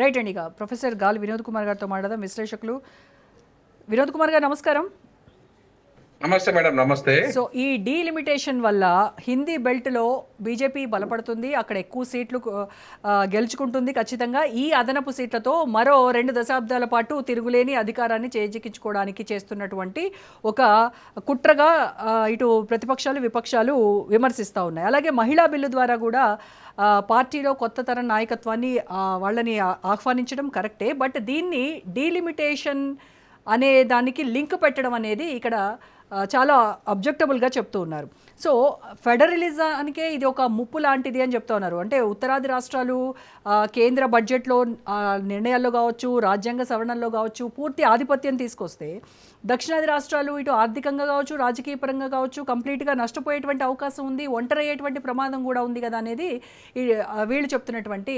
Right అండి. ఇక professor గాలి వినోద్ కుమార్ గారితో మాట్లాడదాం. విశ్లేషకులు వినోద్ కుమార్ గారు నమస్కారం. నమస్తే మేడం. నమస్తే. సో ఈ డీలిమిటేషన్ వల్ల హిందీ బెల్ట్లో బీజేపీ బలపడుతుంది, అక్కడ ఎక్కువ సీట్లు గెలుచుకుంటుంది ఖచ్చితంగా. ఈ అదనపు సీట్లతో మరో 2 దశాబ్దాల పాటు తిరుగులేని అధికారాన్ని చేజిక్కించుకోవడానికి చేస్తున్నటువంటి ఒక కుట్రగా ఇటు ప్రతిపక్షాలు విపక్షాలు విమర్శిస్తూ ఉన్నాయి. అలాగే మహిళా బిల్లు ద్వారా కూడా పార్టీలో కొత్త తరం నాయకత్వాన్ని వాళ్ళని ఆహ్వానించడం కరెక్టే. బట్ దీన్ని డీలిమిటేషన్ అనే దానికి లింక్ పెట్టడం అనేది ఇక్కడ చాలా అబ్జెక్టబుల్గా చెప్తూ ఉన్నారు. సో ఫెడరలిజానికే ఇది ఒక ముప్పు లాంటిది అని చెప్తూ ఉన్నారు. అంటే ఉత్తరాది రాష్ట్రాలు కేంద్ర బడ్జెట్లో నిర్ణయాల్లో కావచ్చు, రాజ్యాంగ సవరణల్లో కావచ్చు పూర్తి ఆధిపత్యం తీసుకొస్తే, దక్షిణాది రాష్ట్రాలు ఇటు ఆర్థికంగా కావచ్చు, రాజకీయ పరంగా కావచ్చు కంప్లీట్గా నష్టపోయేటువంటి అవకాశం ఉంది, ఒంటరయ్యేటువంటి ప్రమాదం కూడా ఉంది కదా అనేది వీళ్ళు చెప్తున్నటువంటి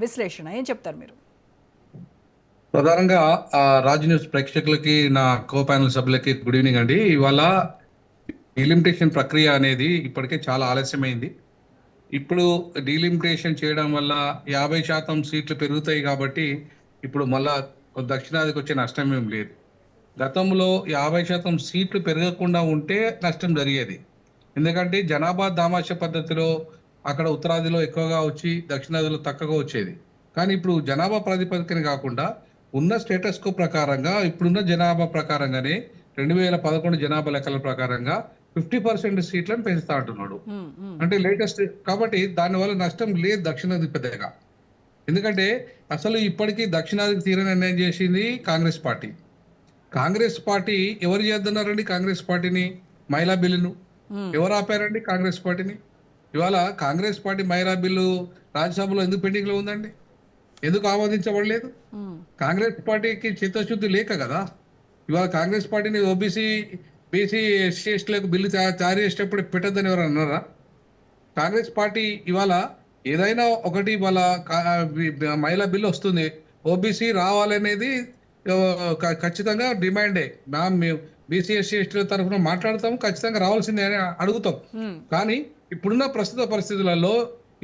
విశ్లేషణ. ఏం చెప్తారు మీరు? ప్రధానంగా రాజ్ న్యూస్ ప్రేక్షకులకి, నా కో ప్యానల్ సభ్యులకి గుడ్ ఈవినింగ్ అండి. ఇవాళ డీలిమిటేషన్ ప్రక్రియ అనేది ఇప్పటికే చాలా ఆలస్యమైంది. ఇప్పుడు డీలిమిటేషన్ చేయడం వల్ల 50% సీట్లు పెరుగుతాయి కాబట్టి ఇప్పుడు మళ్ళా దక్షిణాదికి వచ్చే నష్టం ఏం లేదు. గతంలో 50% సీట్లు పెరగకుండా ఉంటే నష్టం జరిగేది. ఎందుకంటే జనాభా దామాష పద్ధతిలో అక్కడ ఉత్తరాదిలో ఎక్కువగా వచ్చి దక్షిణాదిలో తక్కువగా వచ్చేది. కానీ ఇప్పుడు జనాభా ప్రాతిపదికన కాకుండా ఉన్న స్టేటస్ కో ప్రకారంగా, ఇప్పుడున్న జనాభా ప్రకారంగానే 2011 జనాభా లెక్కల ప్రకారంగా 50% సీట్లను పెంచుతా అంటున్నాడు. అంటే లేటెస్ట్ కాబట్టి దానివల్ల నష్టం లేదు దక్షిణాది పెద్దగా. ఎందుకంటే అసలు ఇప్పటికీ దక్షిణాదికి తీర నిర్ణయం చేసింది కాంగ్రెస్ పార్టీ. కాంగ్రెస్ పార్టీ ఎవరు చేస్తున్నారండి? కాంగ్రెస్ పార్టీని మహిళా బిల్లును ఎవరు ఆపారండి? కాంగ్రెస్ పార్టీని. ఇవాళ కాంగ్రెస్ పార్టీ మహిళా బిల్లు రాజ్యసభలో ఎందుకు పెండింగ్ లో ఉందండి? ఎందుకు ఆమోదించబడలేదు? కాంగ్రెస్ పార్టీకి చిత్తశుద్ధి లేక కదా. ఇవాళ కాంగ్రెస్ పార్టీని ఓబీసీ, బీసీ, ఎస్సీ, ఎస్టీలకు బిల్లు తయారు చేసేటప్పుడు పెట్టద్దని ఎవరు అన్నారా? కాంగ్రెస్ పార్టీ ఇవాళ ఏదైనా ఒకటి వాళ్ళ మహిళా బిల్లు వస్తుంది, ఓబీసీ రావాలనేది ఖచ్చితంగా డిమాండే. మేము బీసీ, ఎస్సీ, ఎస్టీల తరఫున మాట్లాడతాము, ఖచ్చితంగా రావాల్సిందే అని అడుగుతాం. కానీ ఇప్పుడున్న ప్రస్తుత పరిస్థితులలో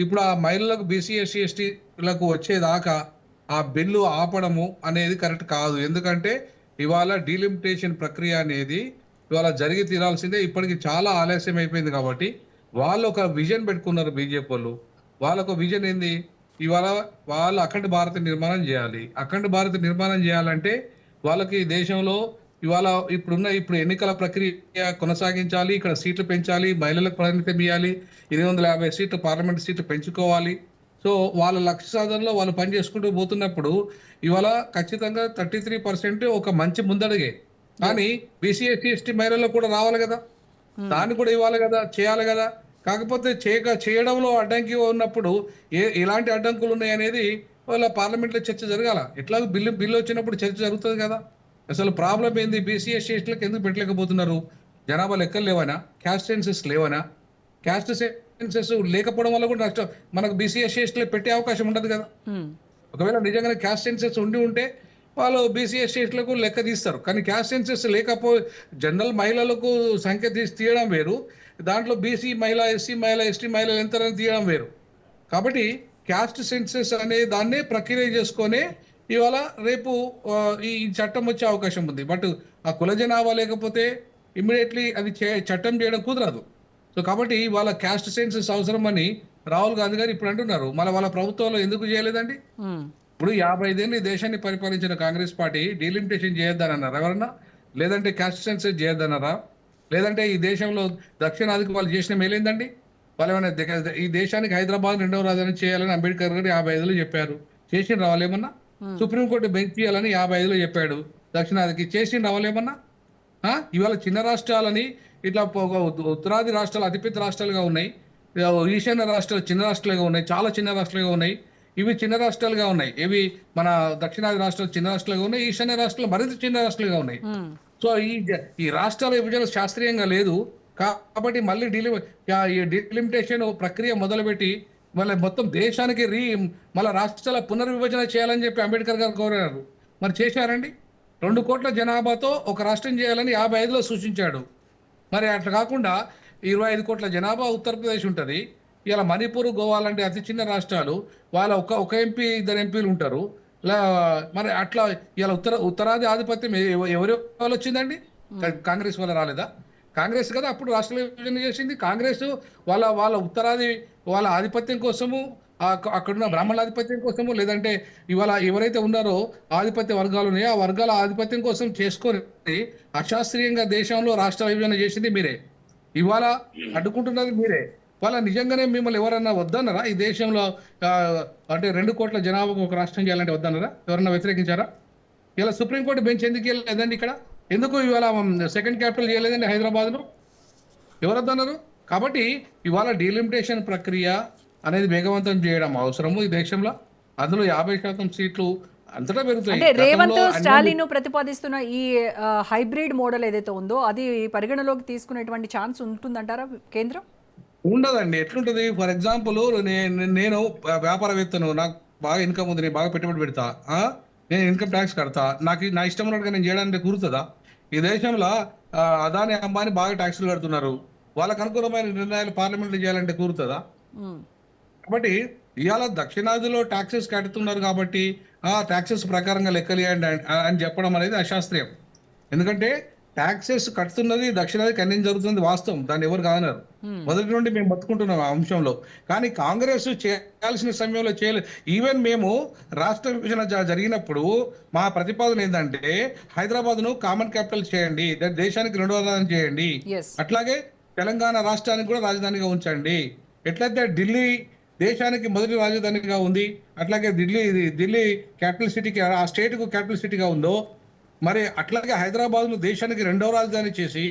ఇప్పుడు ఆ మహిళలకు, బీసీ, ఎస్సీ, ఎస్టీలకు వచ్చేదాకా ఆ బిల్లు ఆపడము అనేది కరెక్ట్ కాదు. ఎందుకంటే ఇవాళ డీలిమిటేషన్ ప్రక్రియ అనేది ఇవాళ జరిగి తీరాల్సిందే. ఇప్పటికి చాలా ఆలస్యం అయిపోయింది కాబట్టి వాళ్ళు ఒక విజన్ పెట్టుకున్నారు. బీజేపీ వాళ్ళు వాళ్ళొక విజన్ ఏంది? ఇవాళ వాళ్ళు అఖండ భారత నిర్మాణం చేయాలి. అఖండ భారత నిర్మాణం చేయాలంటే వాళ్ళకి దేశంలో ఇవాళ ఇప్పుడు ఎన్నికల ప్రక్రియ కొనసాగించాలి, ఇక్కడ సీట్లు పెంచాలి, మహిళలకు ప్రాధాన్యత ఇవ్వాలి, 250 సీట్లు పార్లమెంట్ సీట్లు పెంచుకోవాలి. సో వాళ్ళ లక్ష్య సాధనలో వాళ్ళు పని చేసుకుంటూ పోతున్నప్పుడు ఇవాళ ఖచ్చితంగా 33% ఒక మంచి ముందడుగే. కానీ బీసీ, ఎస్సీ, ఎస్టీ మహిళలకు కూడా రావాలి కదా, దాన్ని కూడా ఇవ్వాలి కదా, చేయాలి కదా. కాకపోతే చేయడంలో అడ్డంకి ఉన్నప్పుడు ఎలాంటి అడ్డంకులు ఉన్నాయి అనేది వాళ్ళ పార్లమెంట్లో చర్చ జరగాల. ఎట్లాగో బిల్లు వచ్చినప్పుడు చర్చ జరుగుతుంది కదా. అసలు ప్రాబ్లం ఏంది? బీసీ, ఎస్సీ, ఎస్టీలకు ఎందుకు పెట్టలేకపోతున్నారు? జనాభా లెక్కలు లేవనా? క్యాస్ట్ సెన్సెస్ లేవనా? క్యాస్ట్ సెన్సెస్ లేకపోవడం వల్ల కూడా నష్టం. మనకు బీసీ, ఎస్సీ, ఎస్టీలకు పెట్టే అవకాశం ఉండదు కదా. ఒకవేళ నిజంగానే క్యాస్ట్ సెన్సెస్ ఉంటే వాళ్ళు బీసీ, ఎస్సీ, ఎస్టీలకు లెక్క తీస్తారు. కానీ క్యాస్ట్ సెన్సెస్ జనరల్ మహిళలకు సంఖ్య తీయడం వేరు, దాంట్లో బీసీ మహిళ, ఎస్సీ మహిళ, ఎస్టీ మహిళలు ఎంతని తీయడం వేరు. కాబట్టి క్యాస్ట్ సెన్సెస్ అనే దాన్నే ప్రక్రియ చేసుకొని ఇవాళ రేపు ఈ చట్టం వచ్చే అవకాశం ఉంది. బట్ ఆ కుల జనాభా లేకపోతే ఇమ్మీడియట్లీ అది చట్టం చేయడం కుదరదు. సో కాబట్టి వాళ్ళ క్యాస్ట్ సెన్సెస్ అవసరం అని రాహుల్ గాంధీ గారు ఇప్పుడు అంటున్నారు. వాళ్ళ ప్రభుత్వంలో ఎందుకు చేయలేదండి? ఇప్పుడు 55 ఏళ్ళు ఈ దేశాన్ని పరిపాలించిన కాంగ్రెస్ పార్టీ డీలిమిటేషన్ చేయొద్దని అన్నారు ఎవరన్నా? లేదంటే క్యాస్ట్ సెన్సెస్ చేయొద్దన్నారా? లేదంటే ఈ దేశంలో దక్షిణాదికి వాళ్ళు చేసిన మేలేందండి? వాళ్ళు ఏమైనా ఈ దేశానికి హైదరాబాద్ 2వ రాజధాని చేయాలని అంబేద్కర్ గారు 55లో చెప్పారు. చేసిన రావాలేమన్నా? సుప్రీంకోర్టు బెంచ్ చేయాలని 55లో చెప్పాడు. దక్షిణాదికి చేసిన రావాలేమన్నా? ఇవాళ చిన్న రాష్ట్రాలని ఇట్లా ఉత్తరాది రాష్ట్రాలు అతిపెద్ద రాష్ట్రాలుగా ఉన్నాయి, ఈశాన్య రాష్ట్రాలు చిన్న రాష్ట్రాలుగా ఉన్నాయి, చాలా చిన్న రాష్ట్రాలుగా ఉన్నాయి. ఇవి చిన్న రాష్ట్రాలుగా ఉన్నాయి. ఇవి మన దక్షిణాది రాష్ట్రాలు చిన్న రాష్ట్రాలుగా ఉన్నాయి, ఈశాన్య రాష్ట్రాలు మరింత చిన్న రాష్ట్రాలుగా ఉన్నాయి. సో ఈ రాష్ట్రాల విభజన శాస్త్రీయంగా లేదు కాబట్టి మళ్ళీ డీలిమిటేషన్ ప్రక్రియ మొదలుపెట్టి మళ్ళీ మొత్తం దేశానికి మళ్ళీ రాష్ట్రాల పునర్విభజన చేయాలని చెప్పి అంబేద్కర్ గారు కోరారు. మరి చేశారండి? 2 కోట్ల జనాభాతో ఒక రాష్ట్రం చేయాలని 55లో సూచించాడు. మరి అట్లా కాకుండా 25 కోట్ల జనాభా ఉత్తరప్రదేశ్ ఉంటుంది, ఇలా మణిపూర్, గోవా లాంటి అతి చిన్న రాష్ట్రాలు వాళ్ళ ఒక ఎంపీ 2 ఎంపీలు ఉంటారు. ఇలా మరి అట్లా ఇలా ఉత్తరాది ఆధిపత్యం ఎవరి వల్ల వచ్చిందండి? కాంగ్రెస్ వల్ల రాలేదా? కాంగ్రెస్ కదా అప్పుడు రాష్ట్ర విభజన చేసింది. కాంగ్రెస్ వాళ్ళ ఉత్తరాది వాళ్ళ ఆధిపత్యం కోసము, అక్కడున్న బ్రాహ్మణుల ఆధిపత్యం కోసము, లేదంటే ఇవాళ ఎవరైతే ఉన్నారో ఆధిపత్య వర్గాలు ఉన్నాయో ఆ వర్గాల ఆధిపత్యం కోసం చేసుకొని అశాస్త్రీయంగా దేశంలో రాష్ట్ర విభజన చేసింది మీరే. ఇవాళ అడ్డుకుంటున్నది మీరే. వాళ్ళ నిజంగానే మిమ్మల్ని ఎవరన్నా వద్దన్నారా? ఈ దేశంలో అంటే 2 కోట్ల జనాభాకు ఒక రాష్ట్రం చేయాలంటే వద్దన్నారా? ఎవరన్నా వ్యతిరేకించారా? ఇలా సుప్రీంకోర్టు బెంచ్ ఎందుకు వెళ్ళలేదండి ఇక్కడ? ఎందుకు ఇవాళ సెకండ్ క్యాపిటల్ చేయలేదండి హైదరాబాద్లో? ఎవరు వద్దన్నారు? కాబట్టి ఇవాళ డీలిమిటేషన్ ప్రక్రియ అనేది వేగవంతం చేయడం అవసరము ఈ దేశంలో. అందులో 50% సీట్లు అంతటా పెరుగుతాయి. అంటే రేవంత్ గతంలో అన్ని స్టాలిన్ ప్రతిపాదిస్తున్న ఈ హైబ్రిడ్ మోడల్ ఏదైతే ఉందో అది పరిగణలోకి తీసుకునేటువంటి ఛాన్స్ ఉంటుందంటారా కేంద్రం? ఉండదండి. ఎట్లుంటది? ఫర్ ఎగ్జాంపుల్ నేను వ్యాపారవేత్తను, నాకు బాగా ఇన్కమ్ ఉంది, నేను బాగా పెట్టుబడి పెడతా, నేను ఇన్కమ్ ట్యాక్స్ కడతా, నా ఇష్టం ఉన్నట్టుగా నేను చేయడానికి కుదురుతుందా? ఈ దేశంలో అదాని, అంబానీ బాగా ట్యాక్సులు కడుతున్నారు. వాళ్ళకు అనుకూలమైన నిర్ణయాలు పార్లమెంట్లో చేయాలంటే కుదురుతుందా? ఉమ్. కాబట్టి ఇవాళ దక్షిణాదిలో ట్యాక్సెస్ కడుతున్నారు కాబట్టి ఆ ట్యాక్సెస్ ప్రకారంగా లెక్కలేయండి అని చెప్పడం అనేది అశాస్త్రీయం. ఎందుకంటే ట్యాక్సెస్ కడుతున్నది దక్షిణాది కన్యం జరుగుతుంది వాస్తవం, దాన్ని ఎవరు కాదన్నారు. మొదటి నుండి మేము బతుకుంటున్నాం ఆ అంశంలో. కానీ కాంగ్రెస్ చేయాల్సిన సమయంలో చేయలేదు. ఈవెన్ మేము రాష్ట్ర విభజన జరిగినప్పుడు మా ప్రతిపాదన ఏంటంటే హైదరాబాద్ను కామన్ క్యాపిటల్ చేయండి, దేశానికి 2వ రాజధాని చేయండి, Yes. అట్లాగే తెలంగాణ రాష్ట్రానికి కూడా రాజధానిగా ఉంచండి. ఎట్లయితే ఢిల్లీ దేశానికి మొదటి రాజధానిగా ఉంది, అట్లాగే ఢిల్లీ క్యాపిటల్ సిటీకి, ఆ స్టేట్కు క్యాపిటల్ సిటీగా ఉందో, మరి అట్లాగే హైదరాబాద్ను దేశానికి 2వ రాజధాని చేసి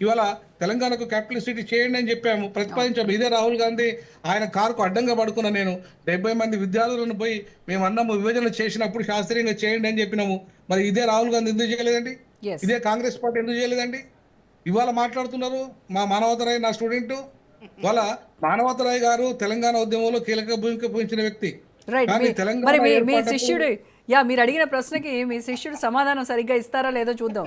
ఇవాళ తెలంగాణకు క్యాపిటల్ సిటీ చేయండి అని చెప్పాము, ప్రతిపాదించాము. ఇదే రాహుల్ గాంధీ ఆయన కారుకు అడ్డంగా పడుకున్నా నేను 70 మంది విద్యార్థులను పోయి మేము అన్నము విభజన చేసినప్పుడు శాస్త్రీయంగా చేయండి అని చెప్పినాము. మరి ఇదే రాహుల్ గాంధీ ఎందుకు చేయలేదండి? Yes. ఇదే కాంగ్రెస్ పార్టీ ఎందుకు చేయలేదండి? ఇవాళ మాట్లాడుతున్నారు మా మానవతరాయ్, నా స్టూడెంట్. వాళ్ళ మానవతరాయ్ గారు తెలంగాణ ఉద్యమంలో కీలక భూమిక పోషించిన వ్యక్తి. రైట్. కానీ మరి తెలంగాణ మీ ఏర్పాటప్పుడు శిష్యుడు, మీరు అడిగిన ప్రశ్నకి మీ శిష్యుడు సమాధానం సరిగ్గా ఇస్తారా లేదో చూద్దాం.